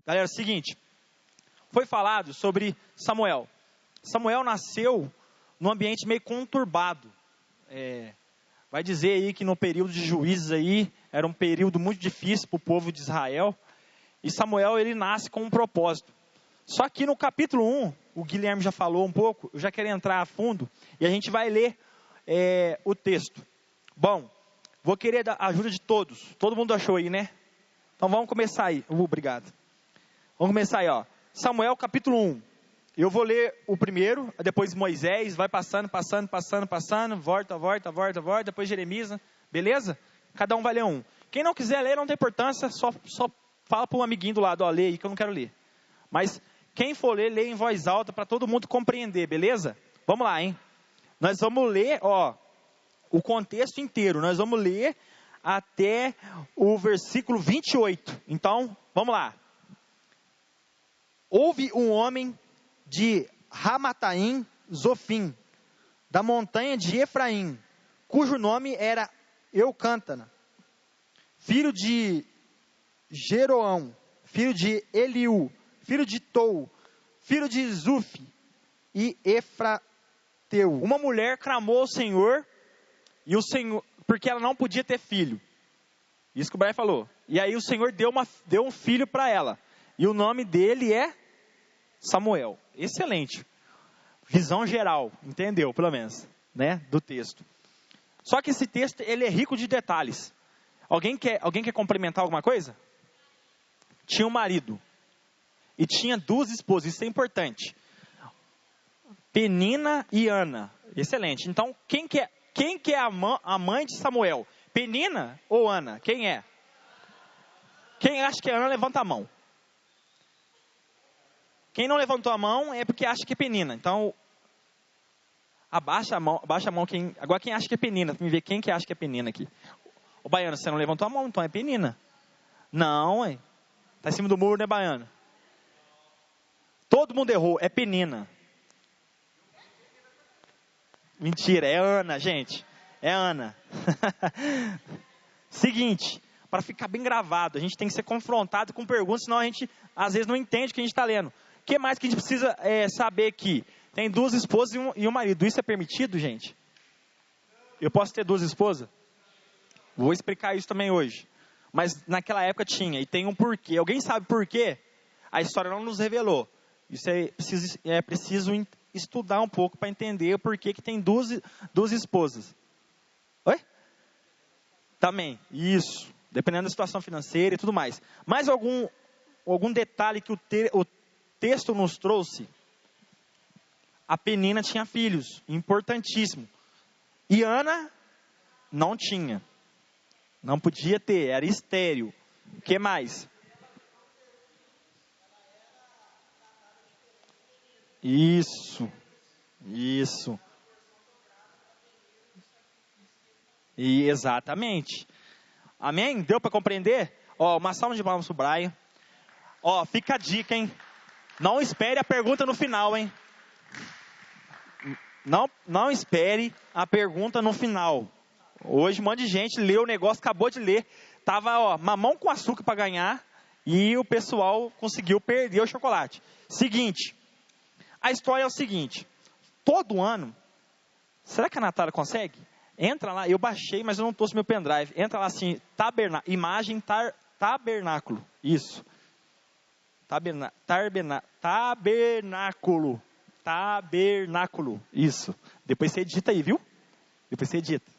Galera, é o seguinte, foi falado sobre Samuel. Samuel nasceu num ambiente meio conturbado. Vai dizer aí que no período de Juízes aí, era um período muito difícil para o povo de Israel. E Samuel, ele nasce com um propósito. Só que no capítulo 1, o Guilherme já falou um pouco, eu já quero entrar a fundo, e a gente vai ler o texto. Bom, vou querer a ajuda de todos. Todo mundo achou aí, né? Então vamos começar aí. Obrigado. Vamos começar aí, ó. Samuel, capítulo 1. Eu vou ler o primeiro, depois Moisés, vai passando, volta, depois Jeremias, beleza? Cada um vai ler um. Quem não quiser ler, não tem importância, só fala para um amiguinho do lado, ó, lê aí que eu não quero ler. Mas quem for ler, lê em voz alta para todo mundo compreender, beleza? Vamos lá, hein? Nós vamos ler, ó, o contexto inteiro. Nós vamos ler até o versículo 28. Então, vamos lá. Houve um homem de Ramataim Zofim, da montanha de Efraim, cujo nome era Eucântana, filho de Jeroão, filho de Eliú, filho de Tou, filho de Zuf e Efrateu. Uma mulher clamou ao Senhor, porque ela não podia ter filho. Isso que o Brian falou. E aí o Senhor deu um filho para ela. E o nome dele é Samuel. Excelente. Visão geral, entendeu, pelo menos, né, do texto. Só que esse texto, ele é rico de detalhes. Alguém quer complementar alguma coisa? Tinha um marido. E tinha duas esposas, isso é importante. Penina e Ana. Excelente. Então, quem que é a mãe de Samuel? Penina ou Ana? Quem é? Quem acha que é Ana, levanta a mão. Quem não levantou a mão é porque acha que é Penina. Então, abaixa a mão. Agora quem acha que é Penina? Para me ver quem que acha que é Penina aqui. Ô, Baiano, você não levantou a mão, então é Penina. Não, hein? Tá em cima do muro, né, Baiano? Todo mundo errou, é Penina. Mentira, é Ana, gente. É Ana. Seguinte, para ficar bem gravado, a gente tem que ser confrontado com perguntas, senão a gente, às vezes, não entende o que a gente está lendo. O que mais que a gente precisa saber aqui? Tem duas esposas e um marido. Isso é permitido, gente? Eu posso ter duas esposas? Vou explicar isso também hoje. Mas naquela época tinha, e tem um porquê. Alguém sabe por quê? A história não nos revelou. Isso é preciso estudar um pouco para entender o porquê que tem duas esposas. Oi? Também, isso. Dependendo da situação financeira e tudo mais. Mais algum detalhe que o texto nos trouxe? A Penina tinha filhos, importantíssimo. E Ana não tinha. Não podia ter, era estéril. O que mais? Isso. E exatamente. Amém? Deu para compreender? Ó, uma salva de palmas pro Brian. Ó, fica a dica, hein? Não espere a pergunta no final, hein? Não espere a pergunta no final. Hoje um monte de gente leu o negócio, acabou de ler. Tava, ó, mamão com açúcar para ganhar. E o pessoal conseguiu perder o chocolate. Seguinte. A história é o seguinte. Todo ano. Será que a Natália consegue? Entra lá, eu baixei, mas eu não trouxe meu pendrive. Entra lá assim, imagem tabernáculo. Isso. Tabernáculo. Isso. Depois você edita aí, viu? Depois você edita.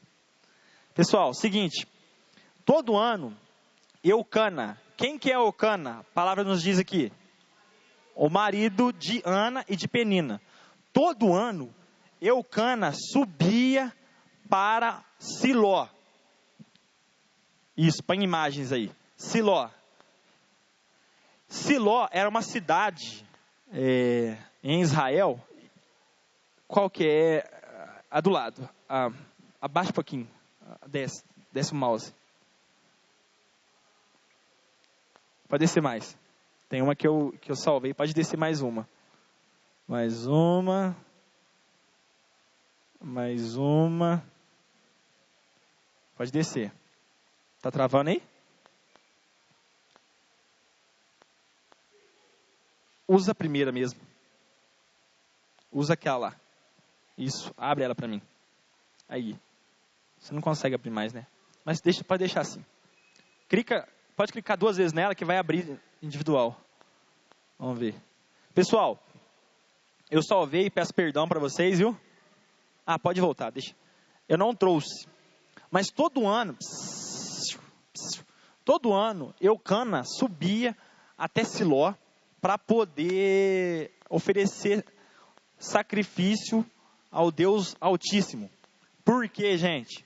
Pessoal, seguinte. Todo ano, Eucana. Quem que é Eucana? A palavra nos diz aqui. O marido de Ana e de Penina. Todo ano, Eucana subia para Siló. Isso, põe imagens aí. Siló. Siló era uma cidade em Israel. Qual que é? A do lado. Abaixa um pouquinho. Desce o mouse. Pode descer mais. Tem uma que eu salvei. Pode descer mais uma. Mais uma. Pode descer. Tá travando aí? Usa a primeira mesmo. Usa aquela lá. Isso, abre ela para mim. Aí. Você não consegue abrir mais, né? Mas pode deixar assim. Pode clicar 2 vezes nela que vai abrir individual. Vamos ver. Pessoal, eu salvei e peço perdão para vocês, viu? Pode voltar, deixa. Eu não trouxe. Mas todo ano, Eucana subia até Siló para poder oferecer sacrifício ao Deus Altíssimo. Por quê, gente?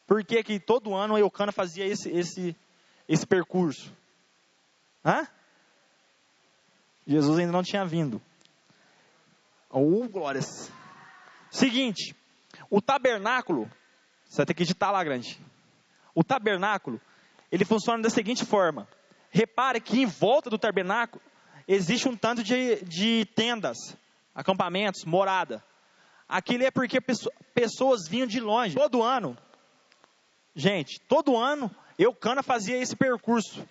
Por que todo ano Eucana fazia esse percurso? Jesus ainda não tinha vindo. Glórias. Seguinte, o tabernáculo, você vai ter que digitar lá grande. O tabernáculo, ele funciona da seguinte forma. Repare que em volta do tabernáculo existe um tanto de tendas, acampamentos, morada. Aquilo é porque pessoas vinham de longe. Todo ano, Eucana fazia esse percurso.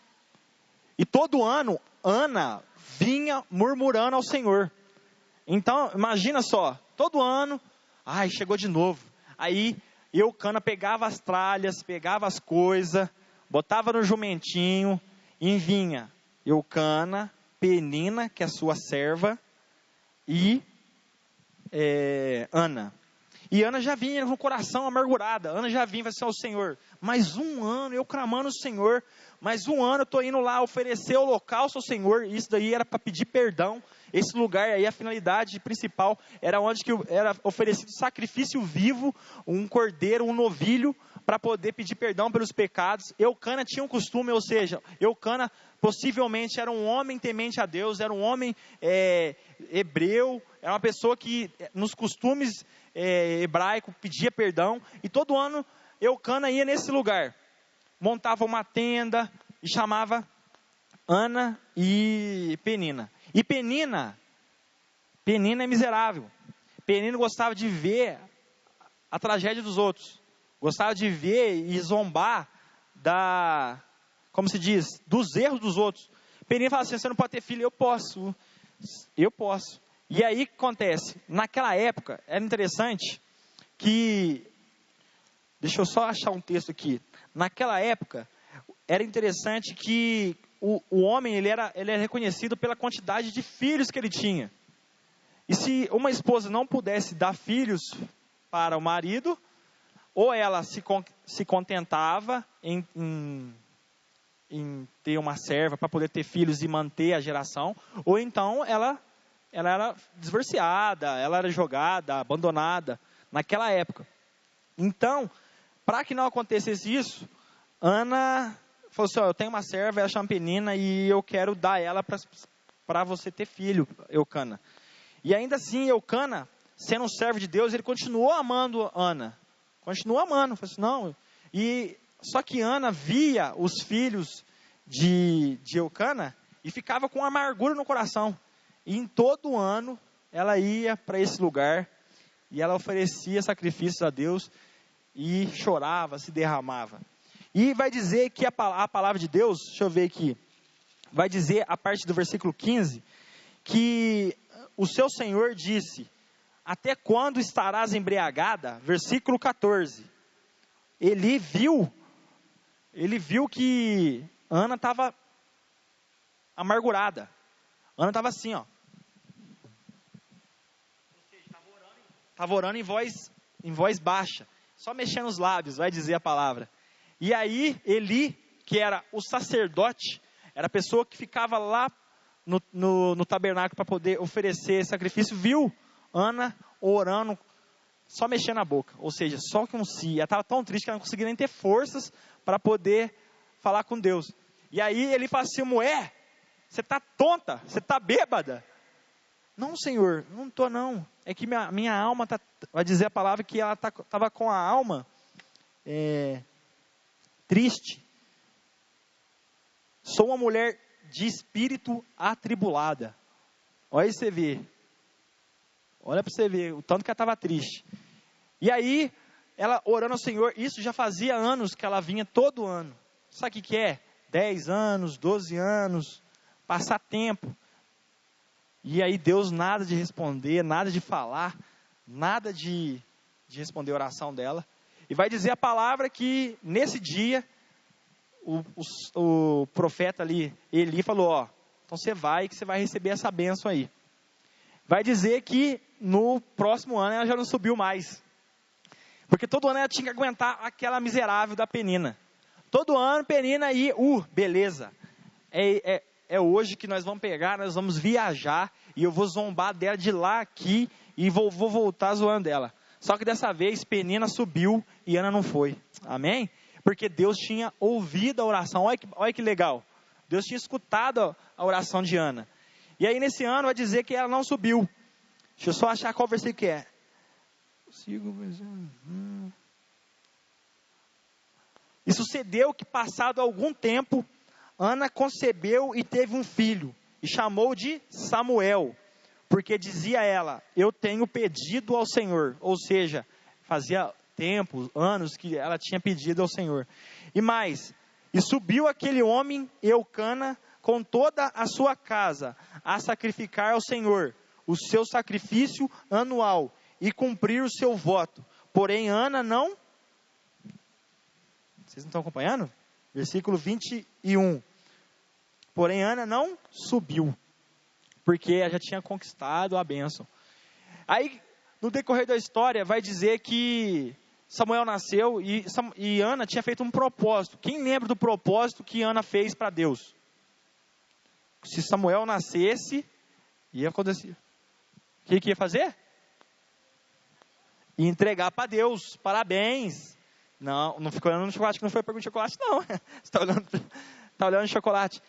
E todo ano, Ana vinha murmurando ao Senhor. Então, imagina só, todo ano, chegou de novo. Aí, Eucana pegava as tralhas, pegava as coisas, botava no jumentinho, e vinha Eucana, Penina, que é a sua serva, e Ana. E Ana já vinha com o coração amargurada. Ana já vinha e falou assim ao Senhor: mais um ano eu clamando o Senhor, mais um ano eu estou indo lá oferecer holocausto ao Senhor. Isso daí era para pedir perdão. Esse lugar aí, a finalidade principal, era onde que era oferecido sacrifício vivo, um cordeiro, um novilho, para poder pedir perdão pelos pecados. Eucana tinha um costume, ou seja, Eucana possivelmente era um homem temente a Deus, era um homem hebreu, era uma pessoa que nos costumes hebraicos pedia perdão, e todo ano Eucana ia nesse lugar, montava uma tenda e chamava Ana e Penina. E Penina é miserável. Penina gostava de ver a tragédia dos outros, gostava de ver e zombar dos erros dos outros. Penina fala assim: você não pode ter filho. Eu posso. E aí o que acontece? Naquela época, era interessante que, deixa eu só achar um texto aqui. Naquela época, era interessante que o homem, ele era reconhecido pela quantidade de filhos que ele tinha. E se uma esposa não pudesse dar filhos para o marido, ou ela se contentava em ter uma serva para poder ter filhos e manter a geração, ou então ela era divorciada, ela era jogada, abandonada, naquela época. Então, para que não acontecesse isso, Ana falou assim: eu tenho uma serva, ela chama Penina, e eu quero dar ela para você ter filho, Eucana. E ainda assim, Eucana, sendo um servo de Deus, ele continuou amando Ana. Continuou amando. Falou assim, não. Só que Ana via os filhos de Eucana e ficava com amargura no coração. E em todo ano, ela ia para esse lugar e ela oferecia sacrifícios a Deus e chorava, se derramava. E vai dizer que a palavra de Deus, deixa eu ver aqui, vai dizer a parte do versículo 15, que o seu Senhor disse: até quando estarás embriagada? Versículo 14. Ele viu que Ana estava amargurada. Ana estava assim, ó. Estava orando em voz baixa, só mexendo os lábios, vai dizer a palavra. E aí, Eli, que era o sacerdote, era a pessoa que ficava lá no tabernáculo para poder oferecer sacrifício, viu Ana orando, só mexendo a boca, ou seja, só com si. Ela estava tão triste que ela não conseguia nem ter forças para poder falar com Deus. E aí ele fala assim: mulher, você está tonta, você está bêbada? Não, Senhor, não estou não. É que minha alma, vai dizer a palavra que ela estava com a alma triste. Sou uma mulher de espírito atribulada. Olha aí você vê. Olha para você ver o tanto que ela estava triste. E aí, ela orando ao Senhor, isso já fazia anos que ela vinha todo ano. Sabe o que é? 10 anos, 12 anos, passar tempo. E aí Deus nada de responder, nada de falar, nada de responder a oração dela. E vai dizer a palavra que nesse dia, o profeta ali, Eli, falou, ó, então você vai, que você vai receber essa bênção aí. Vai dizer que no próximo ano ela já não subiu mais. Porque todo ano ela tinha que aguentar aquela miserável da Penina. Todo ano Penina aí, beleza. É hoje que nós vamos pegar, nós vamos viajar e eu vou zombar dela de lá aqui e vou voltar zoando dela. Só que dessa vez Penina subiu e Ana não foi. Amém? Porque Deus tinha ouvido a oração. Olha que legal. Deus tinha escutado a oração de Ana. E aí nesse ano vai dizer que ela não subiu. Deixa eu só achar qual versículo que é. E sucedeu que passado algum tempo, Ana concebeu e teve um filho. E chamou de Samuel. Porque dizia ela, eu tenho pedido ao Senhor. Ou seja, fazia tempos, anos que ela tinha pedido ao Senhor. E subiu aquele homem, Eucana, com toda a sua casa, a sacrificar ao Senhor o seu sacrifício anual e cumprir o seu voto. Porém, Ana não... Vocês não estão acompanhando? Versículo 21. Porém, Ana não subiu, porque ela já tinha conquistado a bênção. Aí, no decorrer da história, vai dizer que Samuel nasceu e Ana tinha feito um propósito. Quem lembra do propósito que Ana fez para Deus? Se Samuel nascesse, ia acontecer. O que ia fazer? Ia entregar para Deus. Parabéns. Não ficou olhando no chocolate, que não foi pergunta de chocolate, não. Você está olhando no chocolate.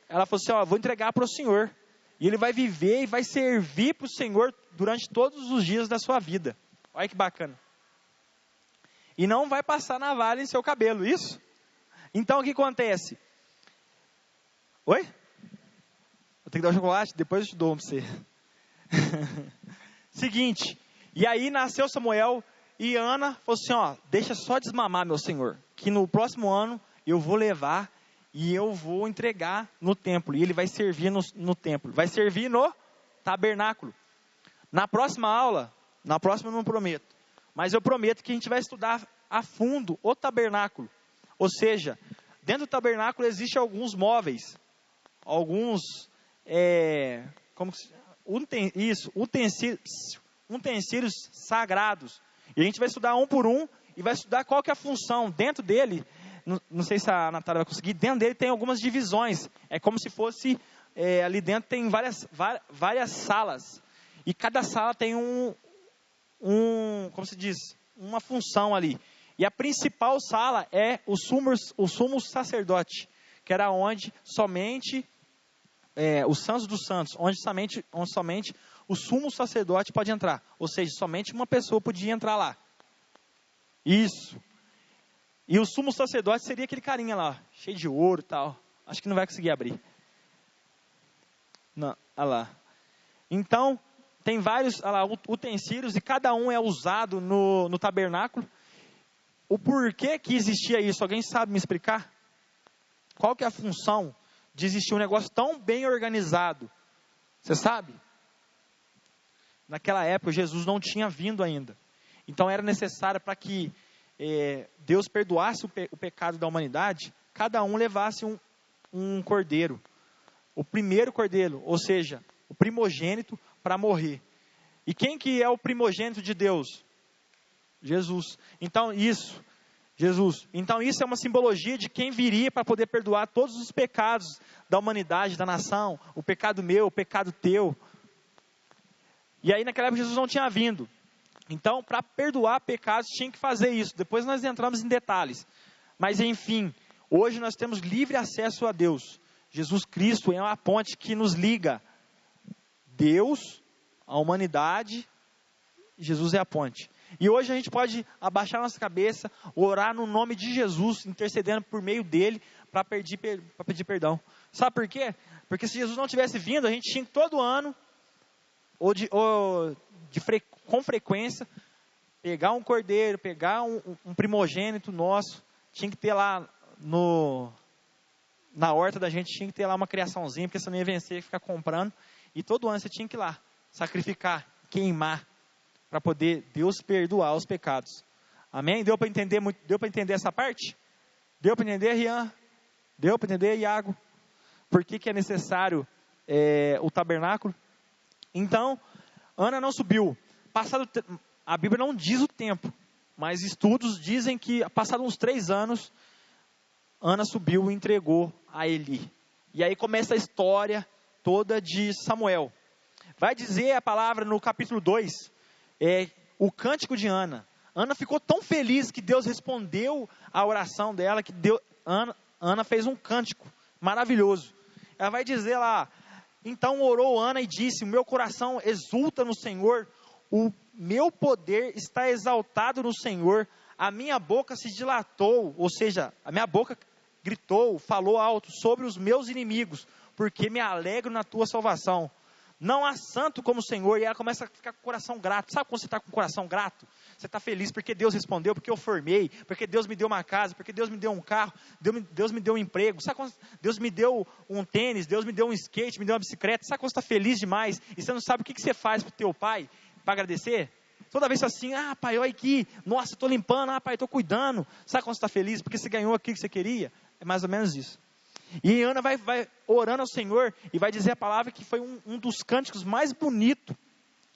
Ela falou assim, ó, vou entregar para o Senhor. E ele vai viver e vai servir para o Senhor durante todos os dias da sua vida. Olha que bacana. E não vai passar navalha em seu cabelo, isso? Então o que acontece? Oi? Eu tenho que dar o chocolate? Depois eu te dou para você. Seguinte, e aí nasceu Samuel e Ana falou assim, ó, deixa só desmamar meu Senhor, que no próximo ano eu vou levar e eu vou entregar no templo, e ele vai servir no templo, vai servir no tabernáculo. Na próxima aula, na próxima eu não prometo, mas eu prometo que a gente vai estudar a fundo o tabernáculo, ou seja, dentro do tabernáculo existem alguns móveis, alguns, utensílios sagrados, e a gente vai estudar um por um, e vai estudar qual que é a função. Dentro dele, não sei se a Natália vai conseguir, dentro dele tem algumas divisões, é como se fosse, ali dentro tem várias salas, e cada sala tem como se diz, uma função ali, e a principal sala é o sumo sacerdote, que era onde somente, os santos dos santos, onde somente o sumo sacerdote pode entrar, ou seja, somente uma pessoa podia entrar lá, isso, e o sumo sacerdote seria aquele carinha lá, cheio de ouro e tal, acho que não vai conseguir abrir, não, olha lá, então, tem vários utensílios, e cada um é usado no tabernáculo. O porquê que existia isso, alguém sabe me explicar? Qual que é a função de existir um negócio tão bem organizado? Você sabe? Naquela época, Jesus não tinha vindo ainda. Então, era necessário para que Deus perdoasse o pecado da humanidade, cada um levasse um cordeiro. O primeiro cordeiro, ou seja, o primogênito para morrer. E quem que é o primogênito de Deus? Jesus. Então, Jesus. Então, isso é uma simbologia de quem viria para poder perdoar todos os pecados da humanidade, da nação. O pecado meu, o pecado teu. E aí, naquela época, Jesus não tinha vindo. Então, para perdoar pecados, tinha que fazer isso. Depois nós entramos em detalhes. Mas, enfim, hoje nós temos livre acesso a Deus. Jesus Cristo é uma ponte que nos liga. Deus, a humanidade, Jesus é a ponte. E hoje a gente pode abaixar nossa cabeça, orar no nome de Jesus, intercedendo por meio dele, para pedir perdão. Sabe por quê? Porque se Jesus não tivesse vindo, a gente tinha que todo ano, com frequência, pegar um cordeiro, pegar um primogênito nosso, tinha que ter lá na horta da gente, tinha que ter lá uma criaçãozinha, porque senão ia vencer e ficar comprando. E todo ano você tinha que ir lá, sacrificar, queimar, para poder Deus perdoar os pecados. Amém? Deu para entender, deu para entender essa parte? Deu para entender, Rian? Deu para entender, Iago? Por que é necessário o tabernáculo? Então, Ana não subiu. A Bíblia não diz o tempo, mas estudos dizem que, passados uns 3 anos, Ana subiu e entregou a Eli. E aí começa a história toda de Samuel. Vai dizer a palavra no capítulo 2, o cântico de Ana. Ana ficou tão feliz que Deus respondeu a oração dela, que Ana fez um cântico maravilhoso. Ela vai dizer lá, então orou Ana e disse, o meu coração exulta no Senhor, o meu poder está exaltado no Senhor, a minha boca se dilatou, ou seja, a minha boca gritou, falou alto sobre os meus inimigos, porque me alegro na tua salvação. Não há santo como o Senhor. E ela começa a ficar com o coração grato. Sabe quando você está com o coração grato? Você está feliz porque Deus respondeu, porque eu formei, porque Deus me deu uma casa, porque Deus me deu um carro, Deus me deu um emprego. Sabe quando Deus me deu um tênis, Deus me deu um skate, me deu uma bicicleta. Sabe quando você está feliz demais e você não sabe o que você faz para o teu pai, para agradecer? Toda vez assim, pai, olha aqui, nossa, estou limpando, pai, estou cuidando. Sabe quando você está feliz porque você ganhou aquilo que você queria? É mais ou menos isso. E Ana vai orando ao Senhor e vai dizer a palavra que foi um dos cânticos mais bonitos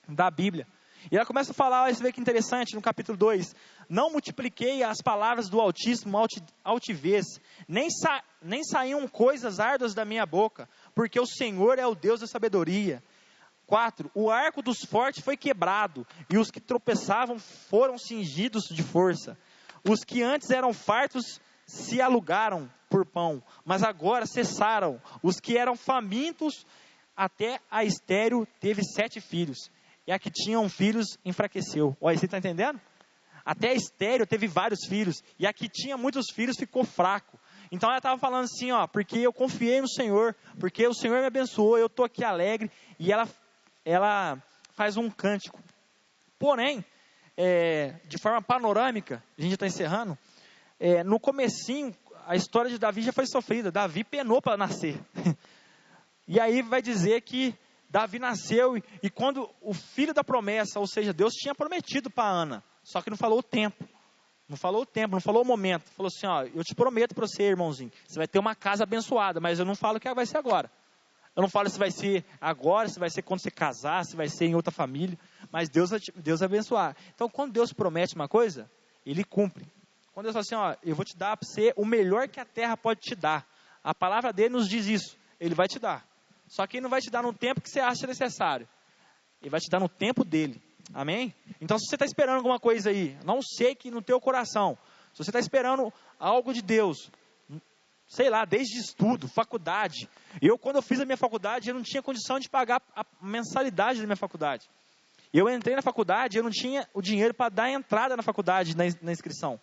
da Bíblia. E ela começa a falar, você vê que interessante, no capítulo 2, não multipliquei as palavras do Altíssimo altivez, nem saíam coisas árduas da minha boca, porque o Senhor é o Deus da sabedoria. 4, o arco dos fortes foi quebrado, e os que tropeçavam foram cingidos de força. Os que antes eram fartos se alugaram por pão, mas agora cessaram. Os que eram famintos, até a estéril teve 7 filhos, e a que tinham filhos enfraqueceu. Olha, você está entendendo? Até a estéril teve vários filhos, e a que tinha muitos filhos ficou fraco. Então ela estava falando assim, porque eu confiei no Senhor, porque o Senhor me abençoou, eu estou aqui alegre, e ela faz um cântico. Porém, de forma panorâmica, a gente está encerrando, no comecinho, a história de Davi já foi sofrida. Davi penou para nascer. E aí vai dizer que Davi nasceu e quando o filho da promessa, ou seja, Deus tinha prometido para Ana, só que não falou o tempo. Não falou o tempo, não falou o momento. Falou assim, eu te prometo para você, irmãozinho, você vai ter uma casa abençoada, mas eu não falo que vai ser agora. Eu não falo se vai ser agora, se vai ser quando você casar, se vai ser em outra família, mas Deus vai abençoar. Então, quando Deus promete uma coisa, Ele cumpre. Quando Deus fala assim, eu vou te dar para você o melhor que a terra pode te dar. A palavra dele nos diz isso. Ele vai te dar. Só que ele não vai te dar no tempo que você acha necessário. Ele vai te dar no tempo dele. Amém? Então, se você está esperando alguma coisa aí, não sei que no teu coração, se você está esperando algo de Deus, sei lá, desde estudo, faculdade. Quando eu fiz a minha faculdade, eu não tinha condição de pagar a mensalidade da minha faculdade. Eu entrei na faculdade, eu não tinha o dinheiro para dar entrada na faculdade, na inscrição.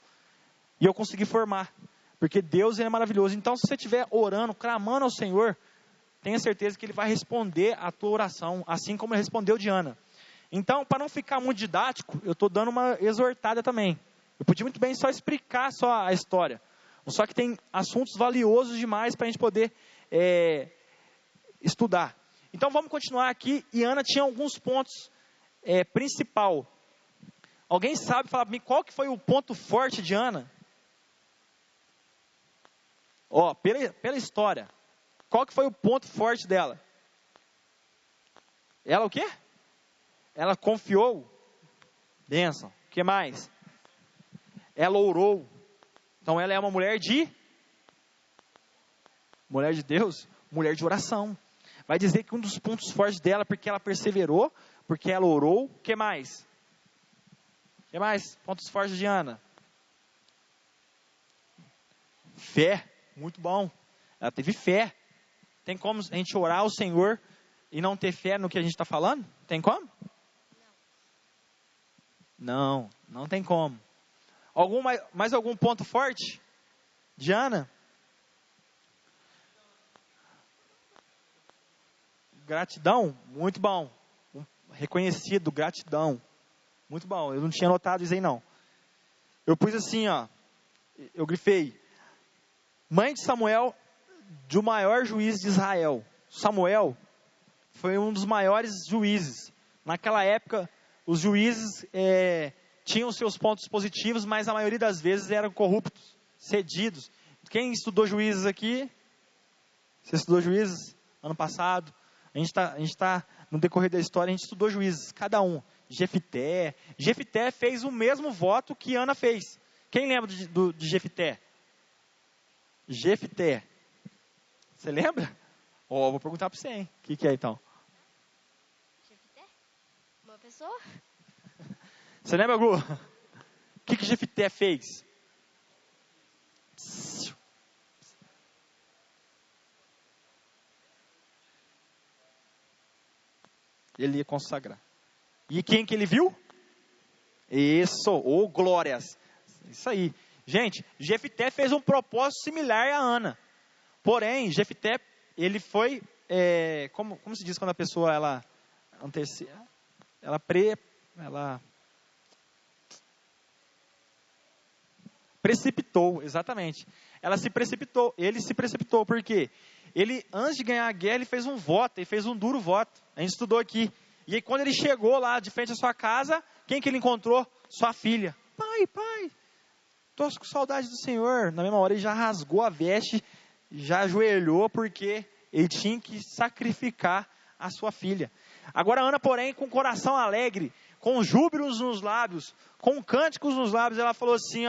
E eu consegui formar, porque Deus é maravilhoso. Então, se você estiver orando, clamando ao Senhor, tenha certeza que Ele vai responder a tua oração, assim como Ele respondeu de Ana. Então, para não ficar muito didático, eu estou dando uma exortada também. Eu podia muito bem só explicar só a história. Só que tem assuntos valiosos demais para a gente poder estudar. Então, vamos continuar aqui. E Ana tinha alguns pontos principal. Alguém sabe falar para mim qual que foi o ponto forte de Ana? Pela história, qual que foi o ponto forte dela? Ela o quê? Ela confiou. Bênção. O que mais? Ela orou. Então ela é uma mulher de Deus, mulher de oração. Vai dizer que um dos pontos fortes dela, porque ela perseverou, porque ela orou. O que mais? O que mais? Pontos fortes de Ana. Fé. Muito bom. Ela teve fé. Tem como a gente orar ao Senhor e não ter fé no que a gente está falando? Tem como? Não tem como. Mais algum ponto forte de Ana? Gratidão? Muito bom. Reconhecido, gratidão. Muito bom. Eu não tinha notado isso aí não. Eu pus assim, eu grifei. Mãe de Samuel, do maior juiz de Israel. Samuel foi um dos maiores juízes. Naquela época, os juízes tinham seus pontos positivos, mas a maioria das vezes eram corruptos, cedidos. Quem estudou juízes aqui? Você estudou juízes ano passado? A gente tá no decorrer da história, a gente estudou juízes, cada um. Jefité fez o mesmo voto que Ana fez. Quem lembra de Jefité? Jefité. Você lembra? Vou perguntar para você, hein? O que é então? Jefité? Uma pessoa? Você lembra, Gu? O que Jefité fez? Ele ia consagrar. E quem que ele viu? Isso, glórias. Isso aí. Gente, Jefité fez um propósito similar a Ana. Porém, Jefité, ele foi, como se diz quando a pessoa, ela precipitou, exatamente. Ela se precipitou, ele se precipitou, por quê? Ele, antes de ganhar a guerra, ele fez um voto, ele fez um duro voto. A gente estudou aqui. E aí, quando ele chegou lá de frente à sua casa, quem que ele encontrou? Sua filha. Pai, estou com saudade do Senhor. Na mesma hora, ele já rasgou a veste, já ajoelhou, porque ele tinha que sacrificar a sua filha. Agora, Ana, porém, com o coração alegre, com júbilos nos lábios, com cânticos nos lábios, ela falou assim,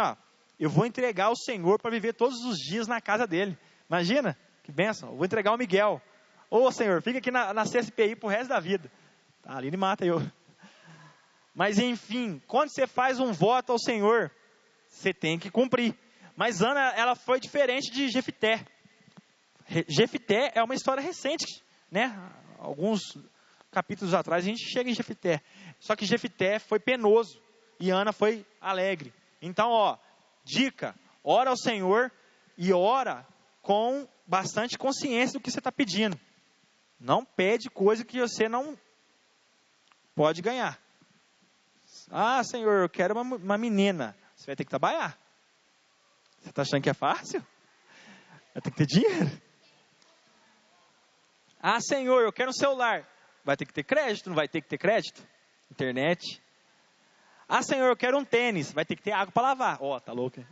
eu vou entregar o Senhor para viver todos os dias na casa dele. Imagina, que bênção, eu vou entregar o Miguel. Senhor, fica aqui na CSPI pro resto da vida. Ali ele mata eu. Mas enfim, quando você faz um voto ao Senhor, você tem que cumprir. Mas Ana, ela foi diferente de Jefité. Jefité é uma história recente, né? Alguns capítulos atrás a gente chega em Jefité. Só que Jefité foi penoso e Ana foi alegre. Então, dica, ora ao Senhor e ora com bastante consciência do que você está pedindo. Não pede coisa que você não pode ganhar. Senhor, eu quero uma menina. Você vai ter que trabalhar. Você está achando que é fácil? Vai ter que ter dinheiro. Senhor, eu quero um celular. Vai ter que ter crédito, não vai ter que ter crédito? Internet. Senhor, eu quero um tênis. Vai ter que ter água para lavar. Tá louco.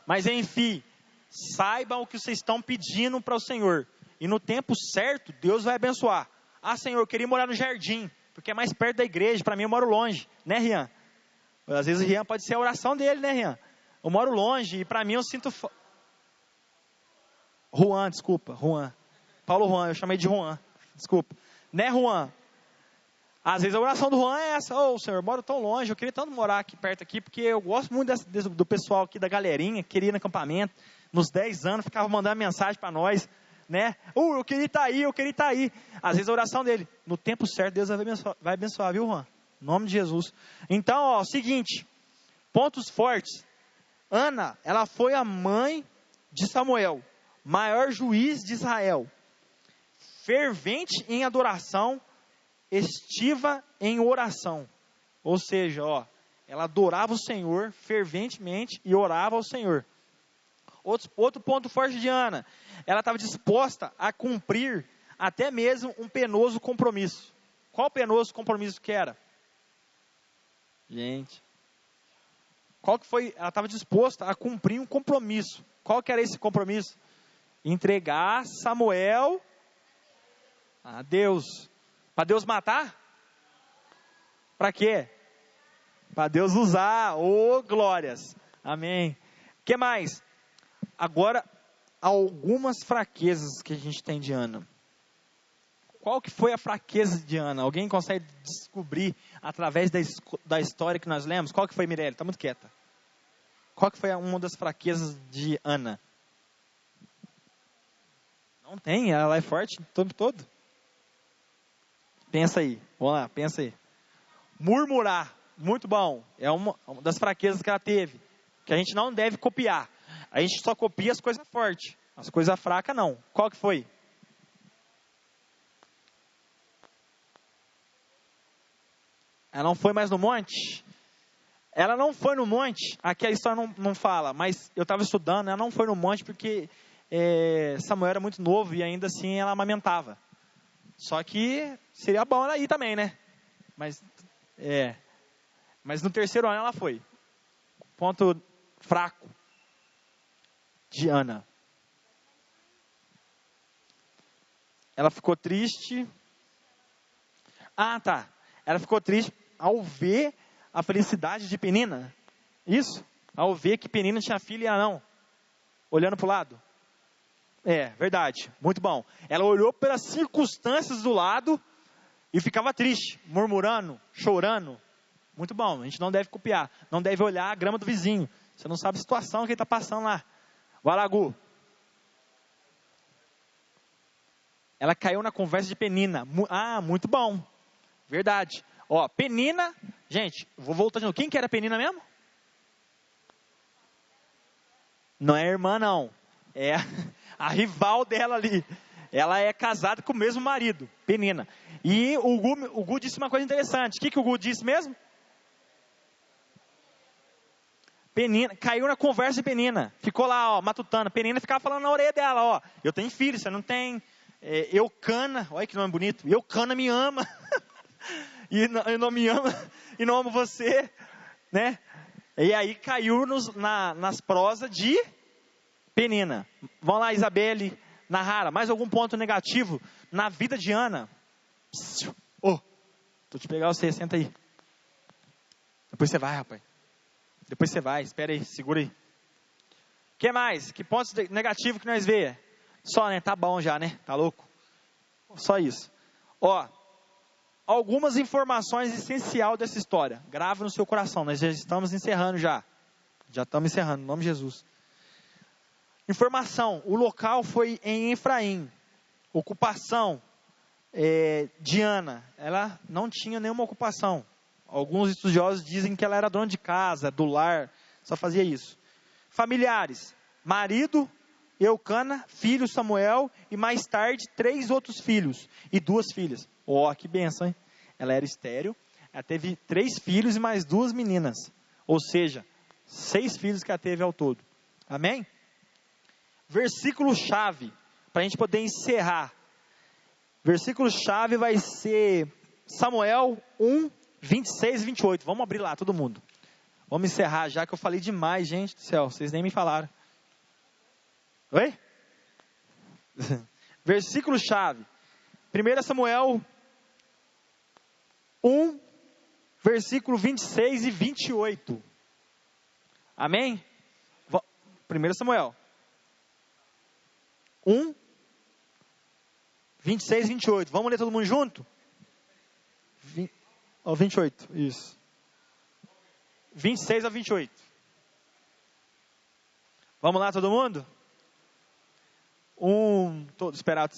Mas enfim, saibam o que vocês estão pedindo para o Senhor. E no tempo certo, Deus vai abençoar. Senhor, eu queria morar no jardim, porque é mais perto da igreja. Para mim, eu moro longe. Né, Rian? Às vezes o Rian pode ser a oração dele, né, Rian? Eu moro longe e para mim eu sinto... Juan, desculpa. Juan. Paulo Juan, eu chamei de Juan. Desculpa. Né, Juan? Às vezes a oração do Juan é essa. Senhor, eu moro tão longe, eu queria tanto morar aqui perto aqui, porque eu gosto muito do pessoal aqui, da galerinha, que queria ir no acampamento. Nos 10 anos, ficava mandando mensagem para nós, né? Eu queria estar aí. Às vezes a oração dele, no tempo certo, Deus vai abençoar, viu, Juan? Em nome de Jesus. Então, seguinte, pontos fortes. Ana, ela foi a mãe de Samuel, maior juiz de Israel, fervente em adoração, estiva em oração. Ou seja, ela adorava o Senhor ferventemente e orava ao Senhor. Outro ponto forte de Ana, ela estava disposta a cumprir até mesmo um penoso compromisso. Qual penoso compromisso que era? Gente, qual que foi? Ela estava disposta a cumprir um compromisso. Qual que era esse compromisso? Entregar Samuel a Deus. Para Deus matar? Para quê? Para Deus usar. Glórias. Amém. O que mais? Agora, algumas fraquezas que a gente tem de Ana. Qual que foi a fraqueza de Ana? Alguém consegue descobrir através da história que nós lemos? Qual que foi, Mirelle? Está muito quieta. Qual que foi uma das fraquezas de Ana? Não tem, ela é forte o tempo todo. Pensa aí, vamos lá, pensa aí. Murmurar, muito bom. É uma das fraquezas que ela teve. Que a gente não deve copiar. A gente só copia as coisas fortes. As coisas fracas não. Qual que foi? Ela não foi mais no monte? Ela não foi no monte. Aqui a história não fala, mas eu estava estudando. Ela não foi no monte porque Samuel era muito novo e ainda assim ela amamentava. Só que seria bom ela ir também, né? Mas no terceiro ano ela foi. Ponto fraco de Ana. Ela ficou triste. Ah, tá. Ela ficou triste ao ver a felicidade de Penina. Isso? Ao ver que Penina tinha filho e ela não. Olhando para o lado. É, verdade. Muito bom. Ela olhou pelas circunstâncias do lado e ficava triste, murmurando, chorando. Muito bom. A gente não deve copiar. Não deve olhar a grama do vizinho. Você não sabe a situação que ele está passando lá. Vai lá, Gu. Ela caiu na conversa de Penina. Ah, muito bom. Verdade. Ó, Penina. Gente, vou voltar de novo. Quem que era Penina mesmo? Não é irmã, não. É a rival dela ali. Ela é casada com o mesmo marido, Penina. E o Gu disse uma coisa interessante. O que o Gu disse mesmo? Penina, caiu na conversa de Penina. Ficou lá, ó, matutando. Penina ficava falando na orelha dela, ó. Eu tenho filho, você não tem. Eucana, olha que nome bonito. Eucana me ama. E não me ama. E não amo você. Né? E aí caiu nas prosas de Penina. Vamos lá, Isabelle, Nahara. Mais algum ponto negativo na vida de Ana? Tô te pegar você, senta aí. Depois você vai, rapaz. Depois você vai, espera aí, segura aí. O que mais? Que pontos negativos que nós vê? Só, né? Tá bom já, né? Tá louco? Só isso. Ó, algumas informações essenciais dessa história. Grave no seu coração. Nós já estamos encerrando já. Já estamos encerrando, em nome de Jesus. Informação. O local foi em Efraim. Ocupação de Ana. Ela não tinha nenhuma ocupação. Alguns estudiosos dizem que ela era dona de casa, do lar. Só fazia isso. Familiares. Marido, Eucana, filho Samuel e mais tarde 3 outros filhos e 2 filhas. Ó, que benção, hein? Ela era estéril, ela teve 3 filhos e mais 2 meninas. Ou seja, 6 filhos que ela teve ao todo. Amém? Versículo-chave, para a gente poder encerrar. Versículo-chave vai ser Samuel 1, 26 e 28. Vamos abrir lá, todo mundo. Vamos encerrar já, que eu falei demais, gente do céu. Vocês nem me falaram. Oi? Versículo-chave. 1 Samuel 1, versículo 26 e 28. Amém? 1 Samuel 1, 26 e 28. Vamos ler todo mundo junto? 28, isso. 26 a 28. Vamos lá, todo mundo? Vou esperar.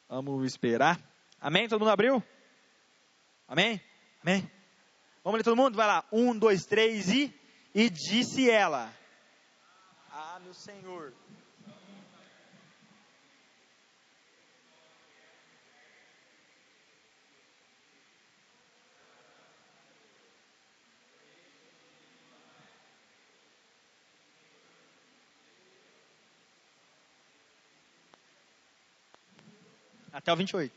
Vamos esperar. Amém? Todo mundo abriu? Amém? Amém? Vamos ler todo mundo? Vai lá. 1, 2, 3 e disse ela: Ah, meu Senhor. Até o 28.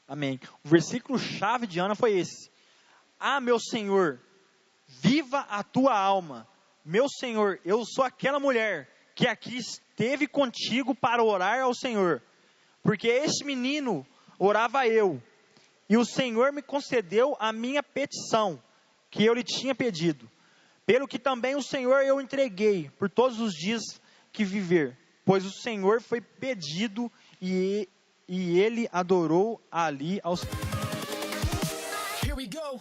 Amém. O versículo-chave de Ana foi esse. Ah, meu Senhor, viva a tua alma. Meu Senhor, eu sou aquela mulher que aqui esteve contigo para orar ao Senhor. Porque este menino orava eu. E o Senhor me concedeu a minha petição, que eu lhe tinha pedido. Pelo que também o Senhor eu entreguei, por todos os dias que viver. Pois o Senhor foi pedido e ele adorou ali aos... Here we go.